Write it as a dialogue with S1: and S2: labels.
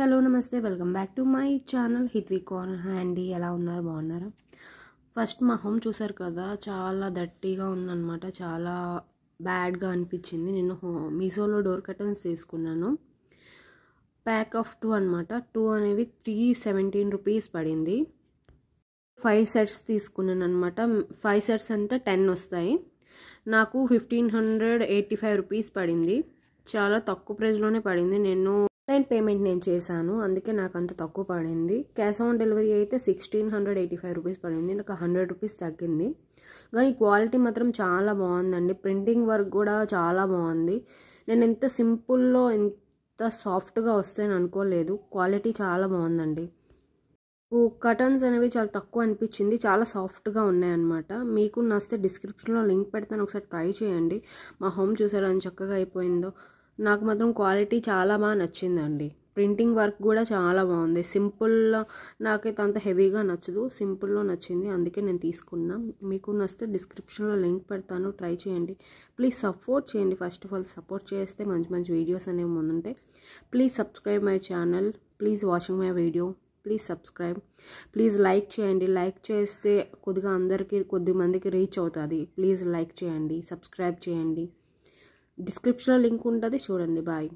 S1: Hello నమస్తే welcome back to my channel Hithvik అండి. ఎలా ఉన్నారు, బాగున్నారా? ఫస్ట్ మా హోమ్ చూసారు కదా, చాలా డర్టీగా ఉందన్నమాట. చాలా బ్యాడ్గా అనిపించింది. నేను మీషోలో డోర్ కర్టన్స్ తీసుకున్నాను. ప్యాక్ ఆఫ్ 2 అనమాట. 2 అనేవి 317 రూపీస్ పడింది. 5 సెట్స్ తీసుకున్నాను అనమాట. 5 సెట్స్ అంటే 10 వస్తాయి. నాకు 1585 రూపీస్ పడింది. చాలా తక్కువ ప్రైస్లోనే పడింది. ఆన్లైన్ పేమెంట్ నేను చేశాను, అందుకే నాకు అంత తక్కువ పడింది. క్యాష్ ఆన్ డెలివరీ అయితే 1685 రూపీస్ పడింది. నాకు 100 రూపీస్ తగ్గింది. కానీ క్వాలిటీ మాత్రం చాలా బాగుందండి. ప్రింటింగ్ వర్క్ కూడా చాలా బాగుంది. నేను ఎంత సింపుల్లో ఎంత సాఫ్ట్గా వస్తాయని అనుకోలేదు. క్వాలిటీ చాలా బాగుందండి. కర్టన్స్ అనేవి చాలా తక్కువ అనిపించింది. చాలా సాఫ్ట్గా ఉన్నాయన్నమాట. మీకు నచ్చితే డిస్క్రిప్షన్లో లింక్ పెడతాను, ఒకసారి ట్రై చేయండి. మా హోమ్ చూసారా అని చక్కగా అయిపోయిందో. నాకు మాత్రం క్వాలిటీ చాలా బాగా నచ్చిందండి. ప్రింటింగ్ వర్క్ కూడా చాలా బాగుంది. సింపుల్లో నాకైతే అంత హెవీగా నచ్చదు, సింపుల్లో నచ్చింది, అందుకే నేను తీసుకున్నా. మీకు నచ్చితే డిస్క్రిప్షన్లో లింక్ పెడతాను, ట్రై చేయండి. ప్లీజ్ సపోర్ట్ చేయండి. ఫస్ట్ ఆఫ్ ఆల్ సపోర్ట్ చేస్తే మంచి మంచి వీడియోస్ అనేవి ముందుంటాయి. Please subscribe my channel. Please watching my video. Please subscribe. Please like చేయండి. లైక్ చేస్తే కొద్ది మందికి రీచ్ అవుతుంది. ప్లీజ్ లైక్ చేయండి, సబ్స్క్రైబ్ చేయండి. డిస్క్రిప్షన్లో లింక్ ఉంటుంది, చూడండి. బాయ్.